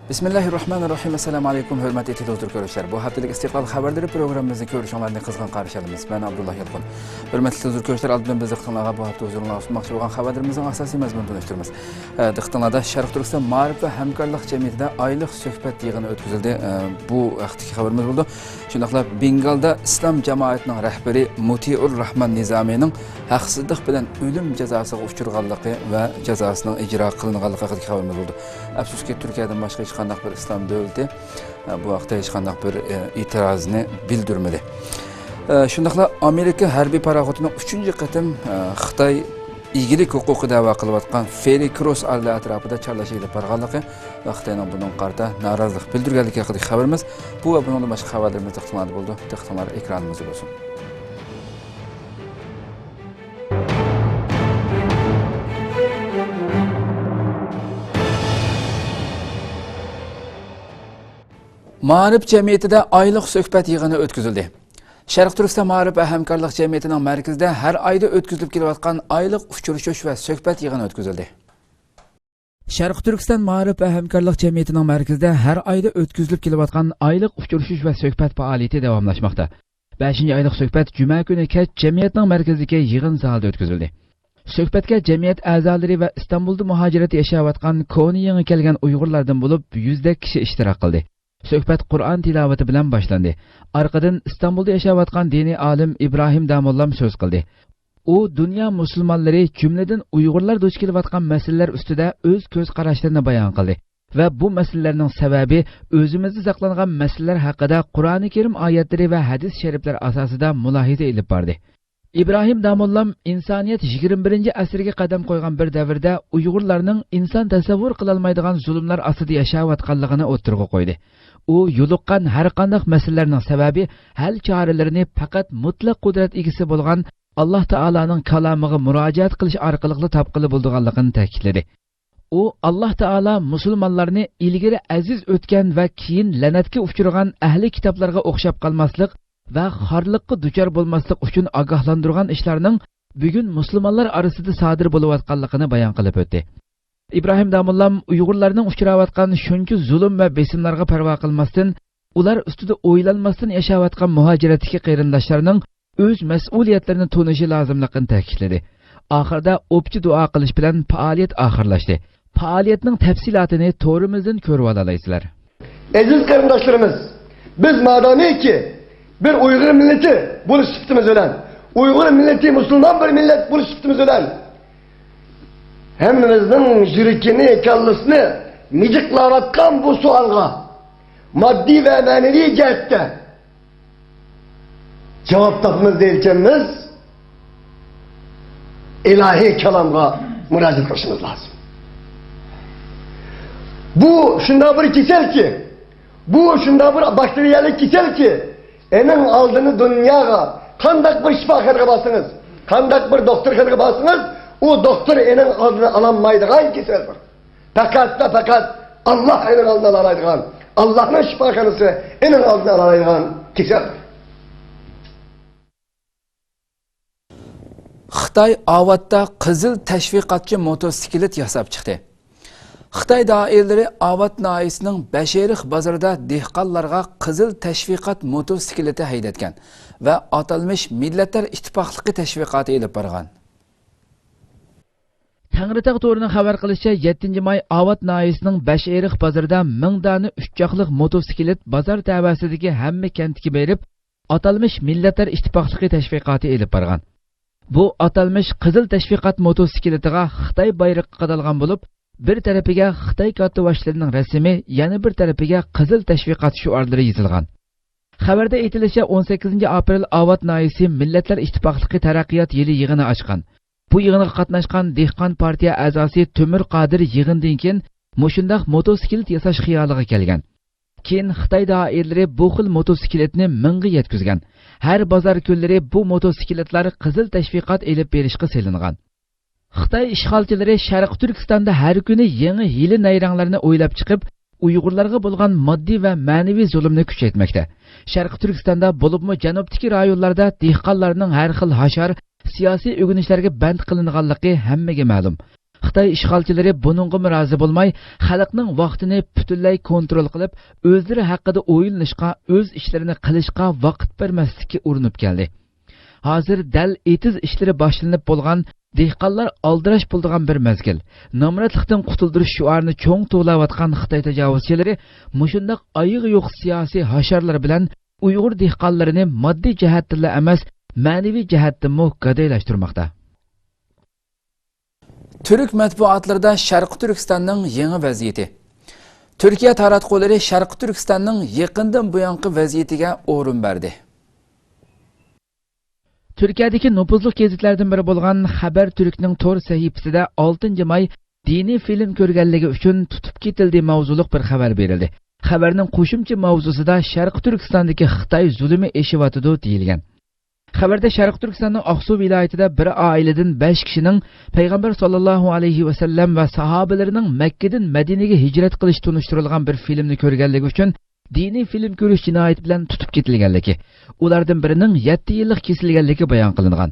Bismillahirrahmanirrahim. Assalamu alaykum, hörmətli televizor görüşlər. Bu haftalik İstiqlal xəbərləri proqramımızı görüşənlərini qızğın qarşılayırıq. Mən Abdullah Yılğun. Hörmətli televizor görüşlər, aldığım biz diqqətinizə bu hafta huzuruna sunmaqçı olan xəbərlərimizin əsas məzmununu tanışdırırıq. Diqqətinizdə Şərq Türkistan Maarif və Həmkarlıq Cəmiyyətində aylıq söhbət yığını ötküzüldü. Bu vaxtki xəbərimiz oldu. Şundaqla Bengalda İslam cəmiyyətinin rəhbəri Mutiur Rahman Nizami'nin haqsızlıq bilan ölüm cəzasına uçurğanlığı və cəzasının icra qılınğanlığı haqqında xəbərimiz oldu. Afsuski Türkiyədən başqa heç qandaq bir İslam dövləti bu vaxtda heç qandaq bir itirazını bildirmedi. Şundaqla Amerika hərbi paraxodunun 3-cü qatım Xitay igilik huquqi dava qılıb atqan Ferry Cross adlı ətrafında çarlaşı ilə barğanlığı və Xitayның bunun qarda narazılıq bildirgənliyi haqqında xəbərimiz bu və bunun başqa xəbərlərimiz təqdim oldu. Təqdimlər ekranımızda olsun. Maarif cəmiyyətində aylıq söhbət yığını ötküzüldü. Şərq Türkistan Maarif və Həmkarlıq Cəmiyyətinin mərkəzində hər ayda ötküzülüb gələtqan aylıq uçuruşuş və söhbət yığını ötküzüldü. Şərq Türkistan Maarif və Həmkarlıq Cəmiyyətinin mərkəzində hər ayda ötküzülüb gələtqan aylıq uçuruşuş və söhbət fəaliyyəti davamlaşmaqda. 5-ci aylıq söhbət cümə günü kech cəmiyyətin mərkəzindəki yığın zalında ötküzüldü. Söhbətə cəmiyyət əzaları və İstanbulda mühacirət yaşayatqan koni yeni gələn Uyğurlardan olub 100 kişi iştirak qıldı. Söhbət Qur'an tilaveti bilan başlandı. Arqadan İstanbulda yaşayatqan dini alim İbrahim Damollam söz qildi. U dünya musulmonlari cümleden Uyg'urlar duch kelayotgan masalalar ustida o'z ko'z qarashlarini bayon qildi va bu masalalarning sababi o'zimizda saqlangan masalalar haqida Qur'oni Karim oyatlari va hadis shariflar asosida mulohiza ilib bordi. İbrahim Damollam insoniyat 21-asrga qadam qo'ygan bir davrda Uyg'urlarning inson tasavvur qilolmaydigan zulmlar ostida yashayotganligini o'tirg'i qo'ydi. U yo'liqqan har qanday masalalarning sababi hal choralarini faqat mutlaq qudrat egasi bo'lgan Alloh taolaning kalomiga murojaat qilish orqali topqili bo'lganligini ta'kidladi. U Alloh taolo musulmonlarni ilgari aziz o'tgan va keyin la'natga uchragan ahli kitoblarga o'xshab qolmaslik va xorliqqa duchor bo'lmaslik uchun ogohlantirgan ishlarning bugun musulmonlar orasida sodir bo'layotganligini bayon qilib o'tdi. İbrahim Damollam Uyg'urlarning uchrayotgan shuncha zulm va besimlarga parvo qilmasdan, ular ustida o'ylanmasdan yashayotgan muhojiratdagi qarindoshlarining o'z mas'uliyatlarini tunishi lozimligini ta'kidladi. Oxirida o'pchi duo qilish bilan faoliyat oxirlashdi. Faoliyatning tafsilotini to'rimizdan ko'rib olasizlar. Aziz qarindoshlarimiz, biz madoniki bir Uyg'ur millati bo'lish sifatimiz bilan, Uyg'ur millati musulmon bir millat bo'lish sifatimiz bilan hemmimizin yürəkini, kallasını miciqlayatqan bu sualga maddi ve manevi cihette cevap tapımız deyilkemiz ilahi kelamga müracaat qilishimiz lazım. Bu şunda bir kisel ki, bu şunda bir bakteriyalik kisel ki, enin aldığını dünyaya kandak bir şifaxanaga basınız, kandak bir doktorxanaga basınız, o doktor enin adını alanmaydıgan keseldir. Fakat Allah enin adını alaydıgan, Allah'ın şifahanısı enin adını alaydıgan keseldir. Xitay Avatda qizil təşviqatçı motosiklet yasab çıxdı. Xitay dairələri Avat nahiyəsinin Bəşəriq bazarında dehqonlarga qizil təşviqat motosikleti haydətgan və atalmış Millatlar İttifaqlığı təşviqatı elib barğan. Tangritaq to'rining xabar qilishicha 7 may Avat nahiyəsinin Bəşəriq bazarida 1000 dona 3 choqliq motosiklet bazar tavasidagi hamma kentga berib, atalmış Millatlar İttifaqlığı təşviqatı elib barğan. Bu atalmış qizil təşviqat motosikletiga Xitoy bayrog'i qadalgan bo'lib, bir tarafiga Xitoy kattaboshlarining rasmi, yana bir tarafiga qizil təşviqat shuarlari yozilgan. Xabarda aytilishicha 18 aprel Avat nahiyasi Millatlar İttifaqlığı taraqqiyot yili yig'ini ochgan. Bu yig'inga qatnashgan dehqon partiya a'zosi Temur Qodir yig'indan keyin mushundaq motosiklet yasash xiyoliga kelgan. Keyin Xitoy doiralari bu xil motosikletni 1000 ga yetkazgan. Har bozor kunlari bu motosikletlar qizil təşviqat elib berishga selingan. Xitoy ishg'olchilari Sharq Turkistonda har kuni yangi hili nayranglarni o'ylab chiqib, Uyg'urlarga bo'lgan moddiy va ma'naviy zulmni kuchaytmoqda. Sharq Turkistonda bo'libmi janubdagi rayonlarda dehqonlarning har xil hashar siyosiy o'ginishlarga band qilinganligi hammaga ma'lum. Xitoy ishg'olchilari buningga rozi bo'lmay, xalqning vaqtini butunlay kontrol qilib, o'zlari haqida o'ylanishga, o'z ishlarini qilishga vaqt bermaslikka urinib keldi. Hozir dal etiz ishlari boshlanib bo'lgan, dehqonlar aldirash bo'ldigan bir mezgil. Nomratlikdan qutuldirish shuarini cho'ng to'layotgan Xitoy tajovuzchilari mushundaq oyig'i yo'q siyosiy hasharlar bilan Uyg'ur dehqonlarini moddiy jihatdan emas, ma'naviy jihatdan gadaylashtirmoqda. Türk matbuotlarida Sharq Turkistonning yangi vaziyati. Turkiya taratqullari Sharq Turkistonning yaqindan buyangi vaziyatiga o'rin berdi. Turkiyadagi nupuzli gazetlardan biri bo'lgan Xabar Turkning to'r sahifasida 6-may diniy film ko'rganligi uchun tutib ketildi mavzuliq bir xabar berildi. Xabarning qo'shimcha mavzusida Sharq Turkistondagi Xitoy zulmi eshivatidi deyilgan. Xabarda Sharq Turkistonning Oqsuv viloyatida bir oiladan 5 kishining payg'ambar sollallohu alayhi va sallam va sahobalarining Makkadan Madinaga hijrat qilish tunishtirilgan bir filmni ko'rganligi uchun diniy film ko'rish jinoyati bilan tutib ketilganligi, ulardan birining 7 yillik kesilganligi bayon qilingan.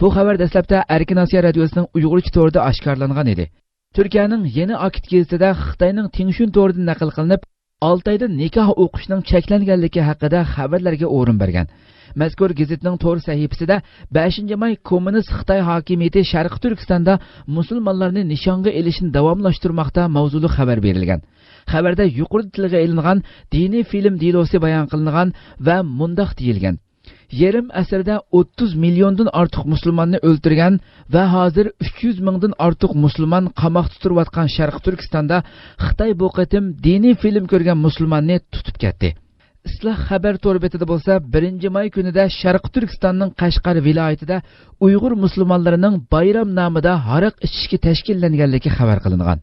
Bu xabar dastlabda Erkin Osiyo radiosining Uyg'urcha to'rida oshkorlangan edi. Turkiyaning Yeni Akit gazetida Xitoyning Tingshun to'ridan naql qilinib, 6 oyda nikoh o'qishning cheklanganligi haqida xabarlarga o'rin bergan. Mazkur gazetning to'r sahifasida 5-may Kommunist Xitoy hokimiyati Sharq Turkistonda musulmonlarni nishonga elishni davomlashtirmoqda mavzuli xabar berilgan. Xabarda yuqorida tilga ilingan diniy film dilosi bayon qilingan va mundaq deyilgan: Yarim asrda 30 milliondan ortiq musulmonni o'ldirgan va hozir 300 mingdan ortiq musulmon qamoqda turayotgan Sharq Turkistonda Xitoy bu qatim diniy film ko'rgan musulmonni tutib ketdi. Isloh xabar to'rbetida bo'lsa 1-may kunida Sharq Turkistonning Qashqar viloyatida Uyg'ur musulmonlarining bayram nomida haraq ichishga tashkillanganligi xabar qilingan.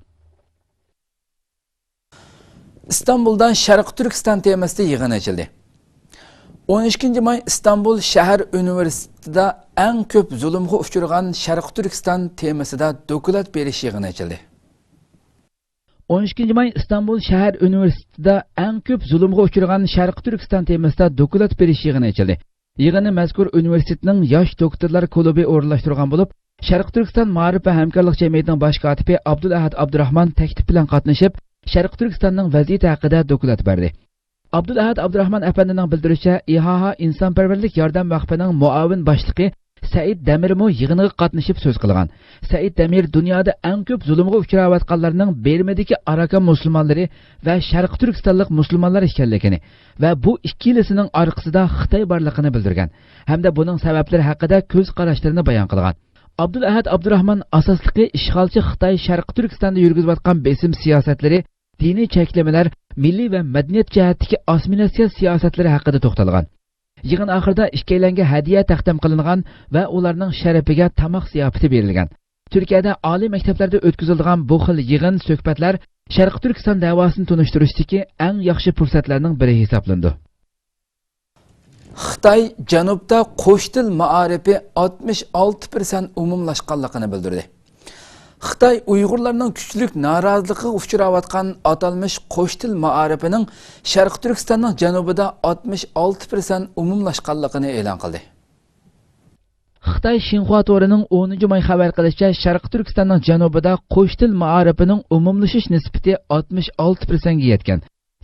İstanbul'dan Sharq Turkiston temasida yig'in ochildi. 12-may İstanbul shahar universitetida eng ko'p zulmga uchragan Sharq Turkiston temasida doklad berish yig'ini ochildi. 12-may İstanbul shahar universitetida eng ko'p zulmga uchragan Sharq Turkiston temasida doklad berish yig'ini ochildi. Yig'inni mazkur universitetning yosh doktorlar klubi o'rinlashtirgan bo'lib, Sharq Turkiston ma'rif va hamkorlik jamiyatining bosh kotibi Abdulahad Abdurahmon taklif bilan qatnashib, Sharq Turkistonning vaziyati haqida doklad berdi. Abdulahad Abdurahmon afandining bildirishicha, IHH insonparvarlik yordam vaqfining muavin boshlig'i Said Damirmo yig'inga qatnashib so'z qilgan. Said Damir dunyoda eng ko'p zulmga uchrayotganlarning Bermedagi Arakan musulmonlari va Sharq Turkistonlik musulmonlar ekanligini va bu ikkilisining orqasida Xitoy borligini bildirgan hamda buning sabablari haqida ko'z qarashlarini bayon qilgan. Abdulahad Abdurahmon asosligi ishg'olchi Xitoy Sharq Turkistonda yurgizayotgan besim siyosatlari, diniy cheklamalar, milliy va madaniyat jihatdagi assimilyatsiya siyosatlari haqida to'xtalgan. Yig'in oxirida ikkilangan hadiya taqdim qilingan va ularning sharafiga tamoq ziyofati berilgan. Turkiyada oliy maktablarda o'tkazilgan bu xil yig'in suhbatlar Sharq Turkiston davosini tunishtirishdagi eng yaxshi fursatlarning biri hisoblandi. Xitoy janubda qo'sh til ma'arifi 66% umumlashganligini bildirdi. Xitoy Uyg'urlarning kuchlik noroziligiga uchrayotgan atalmish qo'sh til ma'arifining Sharq Turkistonning janubida 66% umumlashganligini e'lon qildi. Xitoy Xinhua to'rining 10-may xabar qilishicha, Sharq Turkistonning janubida qo'sh til ma'arifining umumlashish nisbati 66% ga yetgan.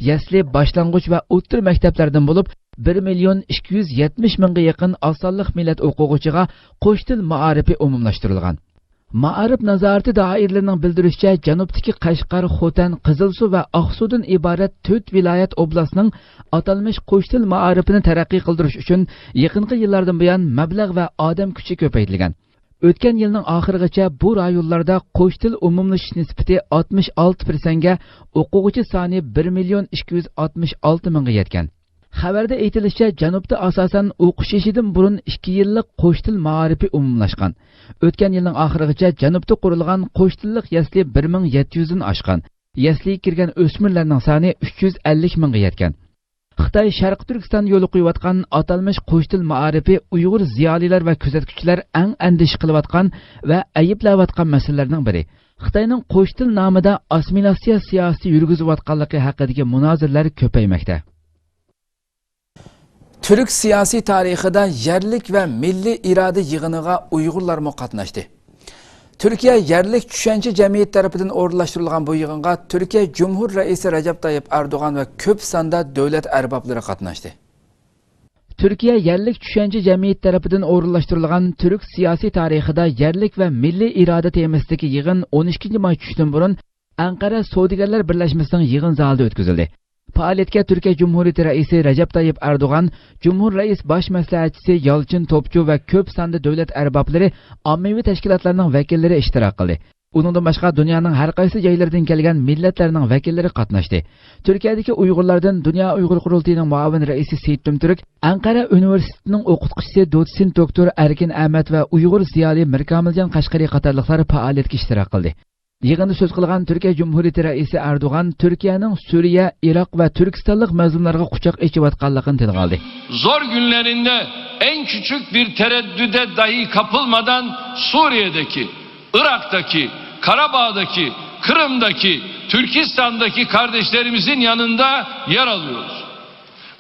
Yasli, boshlang'ich va o'rta maktablardan bo'lib 1,270,000 mingga yaqin osonlik millat o'quvchiga qo'sh til ma'arifi umumlashtirilgan. Ma'arif nazorati doiralarining bildirishicha, janubdagi Qashqar, Xotan, Qizilsuv va Oqsuvdan iborat 4 viloyat oblastning atalmish qo'sh til ma'arifini taraqqiy qildirish uchun yaqinqi yillardan buyon mablag' va odam kuchi ko'paytirilgan. O'tgan yilning oxirigacha bu rayonlarda qo'sh til umumlashish nisbati 66% ga, o'quvchi soni 1,266,000 ga yetgan. Xabarda aytilishicha, janubda asosan o'qish yoshidan burun 2 yillik qo'sh til ma'arifi umumlashgan. O'tgan yilning oxirigacha janubda qurilgan qo'sh tillik yasli 1700 dan oshgan. Yasliga kirgan o'smirlarning soni 350 mingga yetgan. Xitoy Sharq Turkiston yo'li qo'yayotgan atalmish qo'sh til ma'arifi Uyg'ur ziyolilar va kuzatuvchilar eng andish qilayotgan va ayblayotgan masalalarning biri. Xitoyning qo'sh til nomida assimilyatsiya siyosati yurgizayotganligi haqidagi munozirlar ko'paymoqda. Türk siyasi tarixida yerlik ve milli irade yığınıga Uygurlar mı qatnaşdı? Türkiye yerlik düşünce cemiyet tarafından orunlaştırılgan bu yığınga Türkiye Cumhur Reisi Recep Tayyip Erdoğan ve köp sanda devlet erbapları katnaştı. Türkiye yerlik düşünce cemiyet tarafından orunlaştırılgan Türk siyasi tarihida yerlik ve milli irade temasidagi yığın 12 may tushdan burun Ankara Savdogarlar Birleşmesining yığın zalida o'tkazildi. Faaliyetga Türkiye Cumhuriyeti Reisi Recep Tayyip Erdoğan, Cumhur Reis Baş Maslahatchisi Yalçın Topçu ve köp sanda devlet erbapları, ommaviy tashkilotlarning vakillari ishtirok qildi. Uningdan boshqa dunyoning har qaysi joylaridan kelgan millatlarning vakillari qatnashdi. Turkiyadagi Uyg'urlardan Dunyo Uyg'ur qurultiyining muavin raisi Seyit Tumturk, Ankara Universitetining o'qituvchisi dotsent doktor Erkin Ahmad va Uyg'ur ziyoli Mirkamiljon Qashqariy qatorliqlar faoliyatga ishtirok qildi. Yig'inda so'z qilgan Turkiya Cumhuriyeti Raisi Erdo'g'an Turkiyaning Suriye, Iroq va Turkistonlik mazlumlarga quchoq ochayotganligini tilga oldi. Zor günlerinde en küçük bir tereddüde dahi kapılmadan Suriye'deki, Irak'taki, Karabağ'daki, Kırım'daki, Türkistan'daki kardeşlerimizin yanında yer alıyoruz.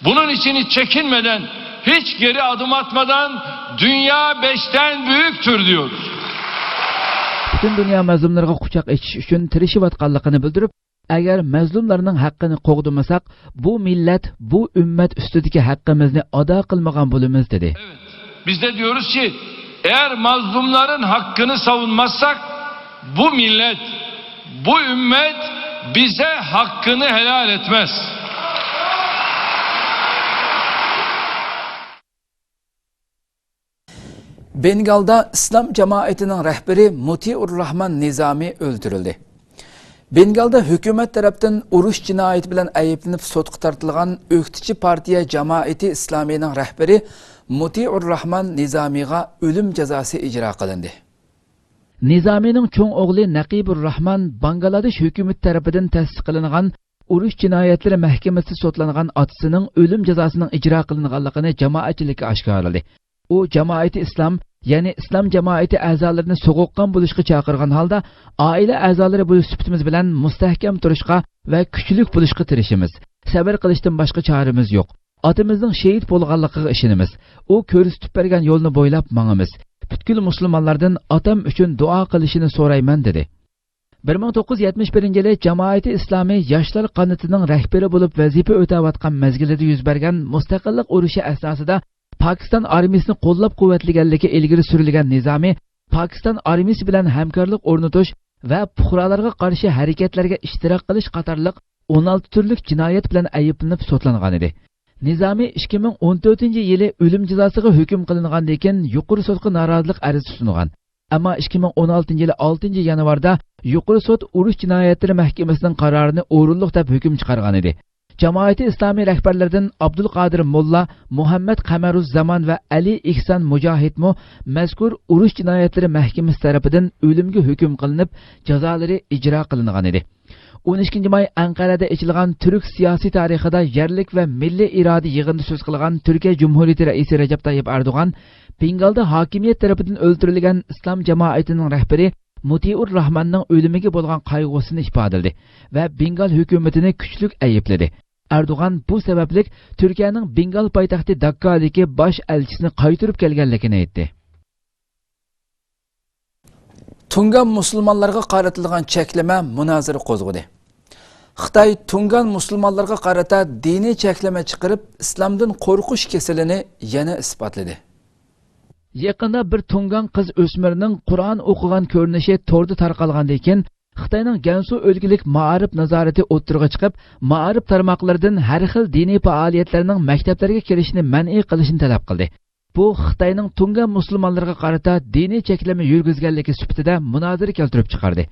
Bunun için hiç çekinmeden, hiç geri adım atmadan dünya 5'ten büyüktür diyoruz. Bütün dünya mazlumlarga quchoq ochish uchun tirishayotganligini bildirib, agar mazlumlarning haqqini qo'g'damasak, bu millat, bu ummat ustidagi haqqimizni ado qilmagan bo'lamiz dedi. Evet. Biz de diyoruz ki eğer mazlumların hakkını savunmazsak bu millet, bu ümmet bize hakkını helal etmez. Bengalda İslam cemaatinin rehberi Mutiur Rahman Nizami öldürüldü. Bengalda hükümet tarafından uruş cinayeti bilen ayıplanıp sotqa tartılgan Öktici Partiya Cemaati İslami'nin rehberi Mutiur Rahman Nizami'ga ölüm cezası icra kılındı. Nizami'nin çoğun oğlu Naqibur Rahman Bangladesh hükümet tarafından tasdiqlangan uruş cinayetleri mahkemesi sotlangan atısının ölüm cezasının icra kılınganlığını cemaatçilikka aşkarladı. O cemaati İslam, yani İslam cemaati a'zolarini so'g'oqqan bo'lishga chaqirgan holda, oila a'zolari bo'lish sifatimiz bilan mustahkam turishga va kuchlik bo'lishga tirishimiz. Sabr qilishdan boshqa choramiz yo'q. Otamizning shahid bo'lganligiga ishonamiz. U ko'rsatib bergan yo'lni bo'ylab mangamiz. Butkul musulmonlardan otam uchun duo qilishini so'rayman dedi. 1971-yili Cemaati Islomiy yoshlar qanatining rahbari bo'lib vazifa o'tayotgan mezgilida yuz bergan mustaqillik urushi asosida Pakistan armiyasini qo'llab-quvvatlaganligi ilgari surilgan Nizami, Pakistan armiyasi bilan hamkorlik o'rnatish va fuqarolarga qarshi harakatlarga ishtirok qilish qatorliq 16 turlik jinoyat bilan ayblanib sotlangan edi. Nizami 2014-yili o'lim jazosiga hukm qilingandan keyin yuqori sudga norozilik ariza sungan. Ammo 2016-yili 6-yanvarda yuqori sud urush jinoyatlari mahkamasining qarorini o'rinliq deb hukm chiqargan edi. Cemaati İslami rahbarlardan Abdulqadir Molla, Muhammad Qamaruz Zaman ve Ali İhsan Mujahidmo mazkur urush jinoyatlari mahkamasi tarafidan o'limga hukm qilinib, jazolari ijro qilingan edi. 12 may Ankara'da ochilgan Türk siyosiy tarixida yerlik va milliy iroda yig'inida so'z qilgan Turkiya Cumhuriyeti Raisi Recep Tayyip Erdo'g'an, Bengalda hokimiyat tarafidan o'ldirilgan islom jamoatining rahbari Mutiur Rahmanning o'limiga bo'lgan qayg'usini ifodaladi va Bengal hukumatini kuchlik aybladi. Erdo'g'an bu sabablik Turkiyaning Bengal poytaxti Dakkadagi bosh elchisini qaytarib kelganligini aytdi. Tungan musulmonlarga qaratilgan cheklama munozara qo'zg'adi. Xitoy Tungan musulmonlarga qarata diniy cheklama chiqarib, islomdan qo'rqish kasalini yana isbotladi. Yaqinda bir Tungan qiz o'smirning Qur'on o'qigan ko'rinishi to'rda tarqalgandan keyin Xitoyning Gansu o'lkalik ma'arif nazorati o'ttirg'a chiqib, ma'arif tarmoqlaridan har xil diniy faoliyatlarning maktablarga kirishini man'iy qilishni talab qildi. Bu Xitoyning Tungan musulmonlarga qarata diniy cheklama yurgizganligi sifatida munozara keltirib chiqardi.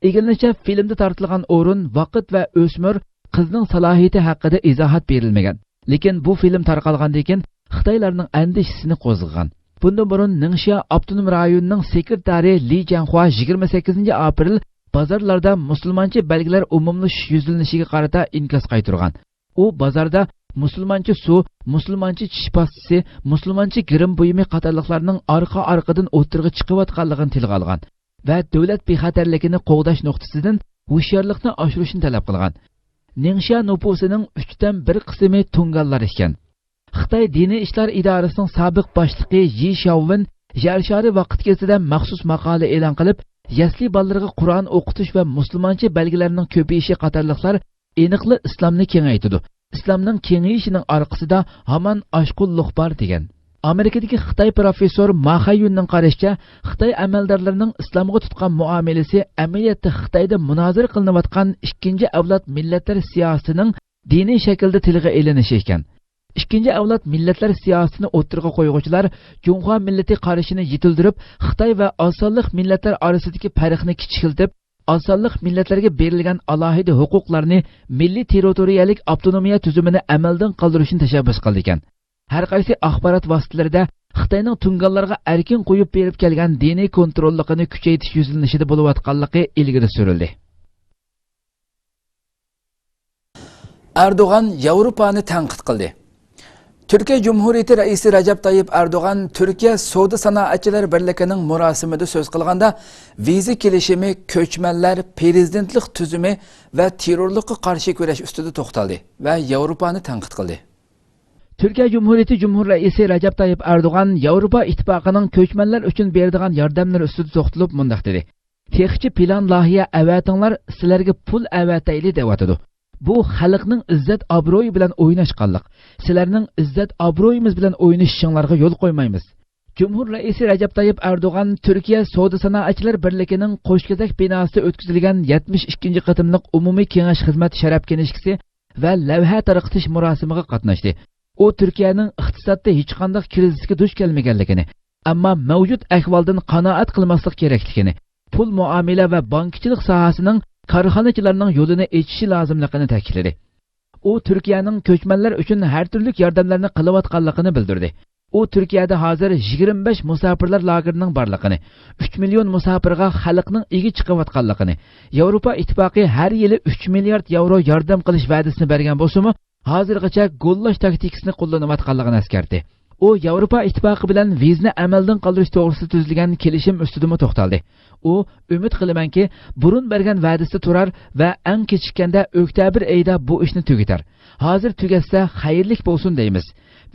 Egilincha filmda tortilgan o'rin, vaqt va o'smir qizning salohiyati haqida izohat berilmagan. Lekin bu film tarqalgandan keyin Xitoylarning andishisini qo'zg'agan. Bundan burun Ningxia avtonom rayonining sekretari Li Jianhua 28 aprel bozorlarda musulmoncha belgilar umumlashish yuzlanishiga qarata inkos qaytargan. U bozorda musulmoncha suv, musulmoncha tish pastasi, musulmoncha girim buyumi qatorliqlarning orqa-orqadan o'tirg'i chiqayotganligini tilga olgan va davlat bexatarligini qo'g'dash nuqtasidan hushyorlikni oshirishni talab qilgan. Ningxia nufusining 3dan 1 qismi tunganlar ekan. Xitoy diniy ishlar idorasining sobiq boshlig'i Yi Xiaowen Yarshari vaqt kezida maxsus maqola e'lon qilib, yasli bolalarga Qur'on o'qitish va musulmoncha belgilarining ko'payishi qatorliqlar aniqli islomni kengaytirdi. İslamның kengayishining orqasida hamon oshqulluq bor degan. Amerikadagi Xitoy professor Ma Haiyunning qarashicha, Xitoy amaldorlarining islomga tutgan muomalasi amaliyotda Xitoyda munozara qilinayotgan ikkinchi avlod millatlar siyosatining diniy shaklda tilga ilinishi ekan. İkinci avlod millatlar siyosatini o'tirg'a qo'yuvchilar Junxo millati qarashini yetildirib, Xitoy va osonliq millatlar orasidagi farqni kichikiltib, osonliq millatlarga berilgan alohida huquqlarni milliy territoriyalik avtonomiya tuzumini amaldan qoldirishni tashabbus qildi ekan. Har qaysi axborot vositalarida Xitoyning tunganlarga erkin qo'yib berib kelgan diniy kontrolligini kuchaytirish yuzlanishida bo'layotganligi ilgari surildi. Erdoğan Yevropani tanqid qildi. Türkiye Cumhuriyeti Reisi Recep Tayyip Erdoğan, Türkiye Savdo Sanoatchilar Birligining murosimida so'z qilganda viza kelishimi, ko'chmanlar, prezidentlik tuzumi va terrorlikqa qarshi kurash ustida to'xtaldi va Yevropani tanqid qildi. Türkiye Cumhuriyeti Cumhur Reisi Recep Tayyip Erdoğan, Yevropa ittifoqining ko'chmanlar uchun beradigan yordamlar ustida to'xtalib mundaq dedi. Texchi plan loyiha avatinglar sizlarga pul avatayli deyotdi. Bu xalqning izzat obro'yi bilan o'ynashqanlik. Sizlarning izzat obro'yimiz bilan o'ynashishinglarga yo'l qo'ymaymiz. Cumhur Reisi Recep Tayyip Erdoğan, Türkiye Savdo Sanoatchilar Birligining Qo'shkazak binosida o'tkazilgan 72-qatimliq umumiy kengash xizmat sharaf kenashkisi va lavha tarqatish murosimiga qatnashdi. U Turkiyaning iqtisodda hech qanday krizisga duch kelmaganligini, ammo mavjud ahvoldan qanoat qilmaslik kerakligini, pul muomala va bankchilik sohasining korxonachilarning yo'lini echishi lozimligini ta'kidladi. U Turkiyaning ko'chmanlar uchun har turli yordamlarni qilayotganligini bildirdi. U Turkiyada hozir 25 musofirlar lagerining borligini, 3 million musofirga xalqning egi chiqayotganligini, Yevropa ittifoqi har yili 3 milliard yevro yordam qilish va'dasini bergan bo'lsa-mu, hozirgacha go'llash taktikasini qo'llanayotganligini eskartdi. U Yevropa ittifoqi bilan vizni amaldan qoldirish to'g'risida tuzilgan kelishim ustida to'xtaldi. U umid qilamanki, burun bergan va'dasida turar va eng kechikkanda oktyabr oyida bu ishni tugatar. Hozir tugatsa xayrlik bo'lsin deymiz.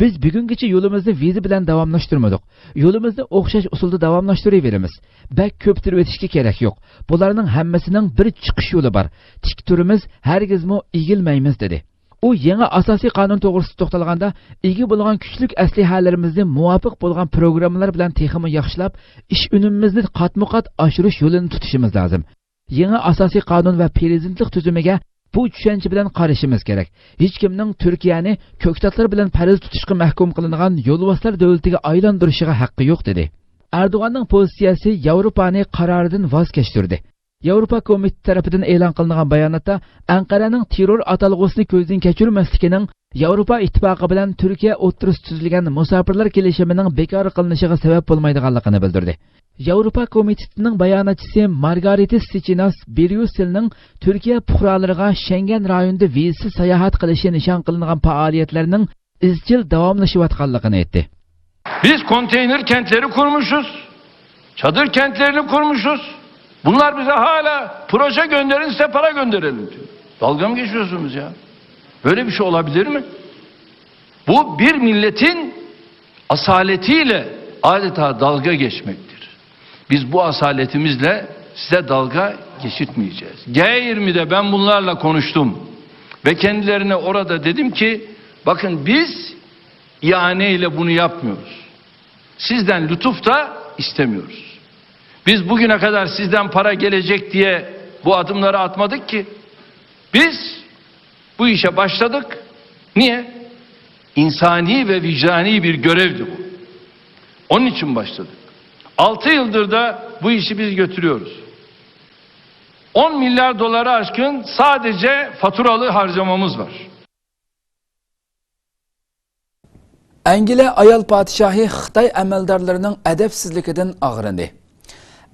Biz bugungacha yo'limizni viza bilan davomlashtirmadik. Yo'limizni o'xshash usulda davomlashtiraveramiz. Bak ko'ptirib o'tishga kerak yo'q. Bularning hammasining bir chiqish yo'li bor. Tik turimiz, hargizmo egilmaymiz dedi. U yangi asosiy qonun to'g'risida to'xtalganda, ega bo'lgan kuchlik aslihalarimizni muvofiq bo'lgan programmalar bilan texmi yaxshilab, ish unumimizni qatma-qat oshirish yo'lini tutishimiz lozim. Yangi asosiy qonun va prezidentlik tuzumiga bu tushuncha bilan qarashimiz kerak. Hech kimning Turkiyani ko'ktatlar bilan farz tutishga mahkum qilingan yo'lboslar davlatiga aylantirishiga haqqi yo'q dedi. Erdo'g'anning pozitsiyasi Yevropani qaroridan voz kechtirdi. Yevropa Komiteti tarafidan e'lon qilingan bayonotda Anqaraning terror atalg'usini ko'zdan kechirmasligining Yevropa ittifoqi bilan Turkiya o'rtasida tuzilgan musofirlar kelishimining bekor qilinishiga sabab bo'lmaydiganligini bildirdi. Yevropa Komitetining bayonotchisi Margaritis Sichinas Brüsselning Turkiya fuqarolariga Schengen rayonida vizasiz sayohat qilishi nishon qilingan faoliyatlarning izchil davomlashayotganligini aytdi. Biz konteyner kentleri kurmuşuz. Çadır kentlerini kurmuşuz. Bunlar bize hala proje gönderin, size para gönderelim diyor. Dalga mı geçiyorsunuz ya? Böyle bir şey olabilir mi? Bu bir milletin asaletiyle adeta dalga geçmektir. Biz bu asaletimizle size dalga geçirtmeyeceğiz. G20'de ben bunlarla konuştum ve kendilerine orada dedim ki, bakın biz ihaneyle bunu yapmıyoruz. Sizden lütuf da istemiyoruz. Biz bugüne kadar sizden para gelecek diye bu adımları atmadık ki. Biz bu işe başladık. Niye? İnsani ve vicdani bir görevdi bu. Onun için başladık. 6 yıldır da bu işi biz götürüyoruz. 10 milyar doları aşkın sadece faturalı harcamamız var. Angliya ayol podshohi Xitoy amaldorlarining adabsizligidan og'rindi.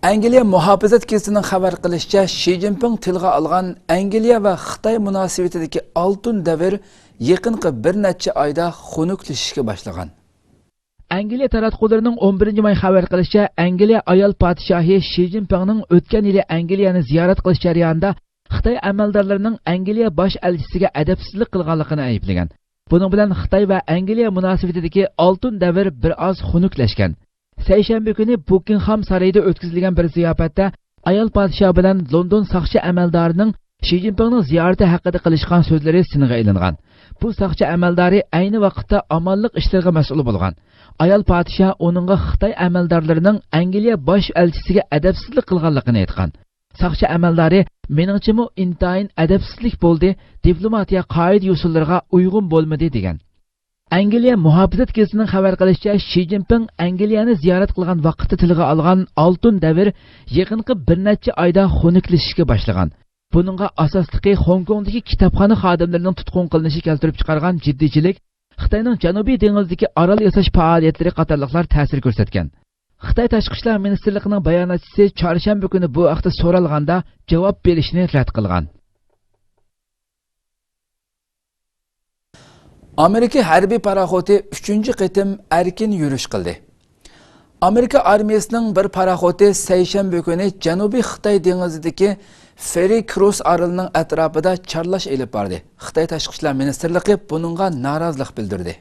Angliya muhofazat kesining xabar qilishicha, Xi Jinping tilga olgan Angliya va Xitoy munosabatidagi oltin davr yaqinqi bir necha oyda xunuklashishga boshlagan. Angliya taratqullarining 11-may xabar qilishicha, Angliya ayol podshohi Xi Jinpingning o'tgan yili Angliyani ziyorat qilish jarayonida Xitoy amaldorlarining Angliya bosh elchisiga adabsizlik qilganligini ayblagan. Buning bilan Xitoy va Angliya munosabatidagi oltin davr bir oz xunuklashgan. Seshanba kuni Buckingham saroyida o'tkazilgan bir ziyofatda ayol podshoh bilan London soqchi amaldorining Xi Jinpingning ziyorati haqida qilishgan so'zlari siniga ilingan. Bu soqchi amaldori ayni vaqtda omonlik ishlariga mas'ul bo'lgan. Ayol podshoh uningga Xitoy amaldorlarining Angliya bosh elchisiga adabsizlik qilganligini aytgan. Soqchi amaldori meningchimi intayin adabsizlik bo'ldi, diplomatiya qoida usullariga uyg'un bo'lmadi degan. Angliya muhofizat gazetining xabar qilishicha, Xi Jinping Angliyani ziyorat qilgan vaqtda tilga olgan oltin davr yaqinqi bir necha oyda xunukilishga boshlagan. Buningga asosligi Hong Kongdagi kitobxona xodimlarining tutqun qilinishi keltirib chiqargan jiddiychilik, Xitoyning Janubiy dengizdagi orol yasash faoliyatlari qatorliqlar ta'sir ko'rsatgan. Xitoy Tashqi ishlar ministrligining bayonotchisi chorshanba kuni bu haqda so'ralganda javob berishni rad qilgan. Amerika harbiy paraxoti 3-qitim erkin yurish qildi. Amerika armiyasining bir paraxoti seshanba kuni Janubiy Xitoy dengizidagi Ferry Cross orolining atrofida charlash elib bordi. Xitoy Tashqi ishlar ministrligi buningga norozilik bildirdi.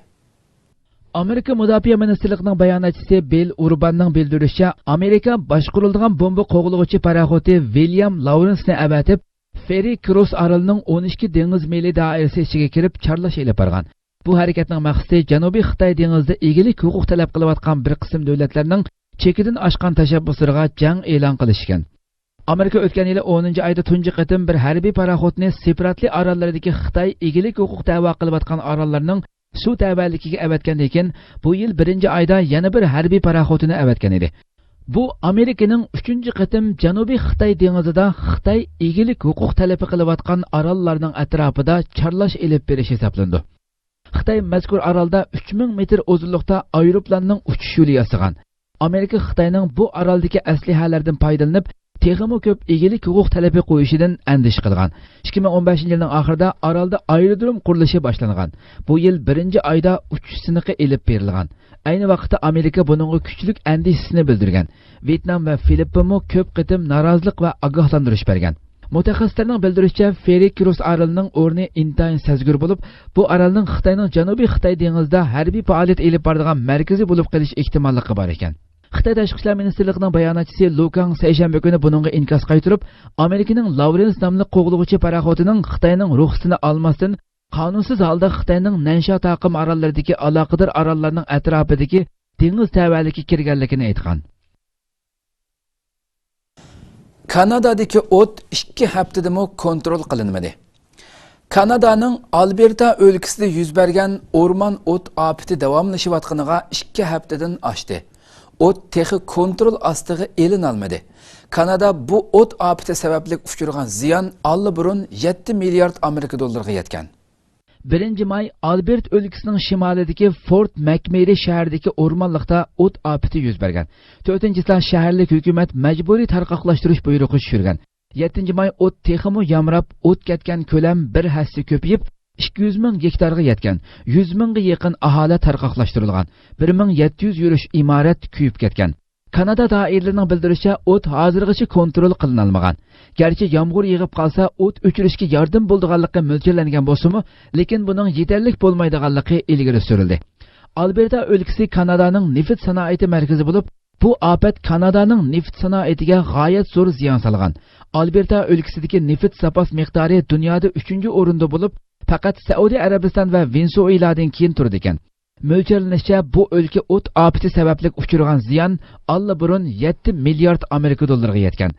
Amerika Mudofaa ministrligining bayonotchisi Bill Urbanning bildirishicha, Amerika boshqarilgan bomba qo'g'ilg'uchi paraxoti William Lawrence'ni avatib, Ferry Cross orolining 12 dengiz mili doirasi ichiga kirib charlash elib borgan. Bu harakatning maqsadi Janubiy Xitoy dengizida egilik huquq talab qilayotgan bir qism davlatlarning chekidan oshgan tashabbuslariga jang e'lon qilishgan. Amerika o'tgan yil 10-oyda tunji qitim bir harbiy paraxotni separatli orollaridagi Xitoy egilik huquq da'vo qilayotgan orollarning suv tabarligiga avatgan ekan, bu yil 1-oyda yana bir harbiy paraxotini avatgan edi. Bu Amerikaning 3-qitim Janubiy Xitoy dengizida Xitoy egilik huquq talab qilayotgan orollarning atrofida charlash elib berish hisoblandi. Xitoy mazkur orolda 3000 metr uzunlikda aeroplanning uchish yo'li yasagan. Amerika Xitoyning bu oroldagi aslihalardan foydalanib, texmo ko'p egilik huquq talabi qo'yishidan andish qilgan. 2015-yilning oxirida orolda aerodrom qurilishi boshlangan. Bu yil 1-oyda uchish siniqi elib berilgan. Ayni vaqtda Amerika buningga kuchlik andishisini bildirgan. Vyetnam va Filippinmo ko'p qitim norozilik va ogohlantirish bergan. Mutaxassislarning bildirishicha, Ferry Cross orolining o'rni intayin sezgir bo'lib, bu orolning Xitoyning Janubiy Xitoy dengizida harbiy faoliyat elib boradigan markazi bo'lib qolish ehtimolligi bor ekan. Xitoy Tashqi ishlar ministrligining bayonotchisi Lu Kang seshanba kuni buningga inkos qaytirib, Amerikaning Lawrence nomli qo'g'ilg'uchi paraxotining Xitoyning ruxsatini olmasdan qonunsiz holda Xitoyning Nansha taqim orollaridagi aloqador orollarning atrofidagi dengiz tavalligiga kirganligini aytgan. Kanadadagi o't 2 haftada kontrol qilinmadi. Kanadaning Alberta o'lkasida yuz bergan o'rmon o't ofati davomlashayotganiga 2 haftadan oshdi. O't texi kontrol ostiga elinolmadi. Kanada bu o't ofati sababli uchirgan ziyon allburun 7 milliard Amerika dollariga yetgan. 1-may Albert o'lkasining shimolidagi Fort McMurray shahridagi o'rmonlikda o't ofati yuz bergan. 4-lar shaharlik hukumat majburiy tarqoqlashtirish buyrug'i tushirgan. 7-may o't texmi yamrab, o't ketgan ko'lam bir hassa ko'payib 200 ming gektarga yetgan. 100 mingga yaqin aholi tarqoqlashtirilgan. 1700 yurish imorat kuyib ketgan. Kanada doiralarining bildirishicha, o't hozirgacha kontrol qilinolmagan. Garchi yomg'ir yig'ib qolsa, o't o'chirishga yordam bo'lganligi mo'ljallangan bo'lsa-mu, lekin buning yetarlik bo'lmaydiganligi ilgari surildi. Alberta o'lkasi Kanadaning neft sanoati markazi bo'lib, bu ofat Kanadaning neft sanoatiga g'oyat zo'r ziyon solgan. Alberta o'lkasidagi neft zapos miqdori dunyoda 3-o'rinda bo'lib, faqat Saudiya Arabiston va Venezueladan keyin turdi ekan. Mo'ljallanishicha, bu o'lka o't ofati sababli uchirgan ziyon allburun 7 milliard Amerika dollariga yetgan.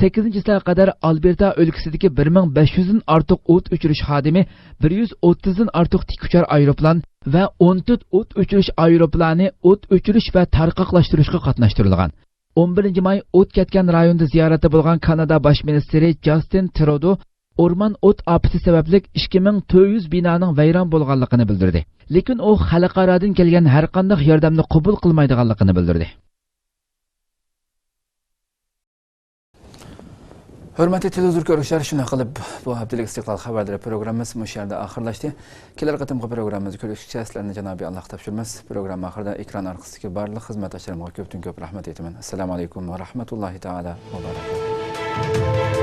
8-yilga qadar Alberta o'lkasidagi 1500 dan ortiq o't o'chirish xodimi, 130 dan ortiq tikuchar aeroplan va 14 o't o'chirish aeroplani o't o'chirish va tarqoqlashtirishga qatnashtirilgan. 11-may o't ketgan rayonda ziyorati bo'lgan Kanada bosh ministri Justin Trudeau o'rmon o't ofati sababli 2400 binoning vayron bo'lganligini bildirdi. Lekin u xalqarodan kelgan har qanday yordamni qabul qilmaydiganligini bildirdi. Hurmatli televizor ko'ruvchilar, shuna qilib bu haftalik istiqlol xabarlari programmasi bu yerda oxirlashdi. Kelar qatimgi programmamizni ko'rishgacha sizlarni janobiy Alloh topshirmas. Program oxirida ekran orqasidagi barliq xizmatdoshlarimga ko'p rahmat aytaman. Assalomu alaykum va rahmatullohi taala va barakatuh.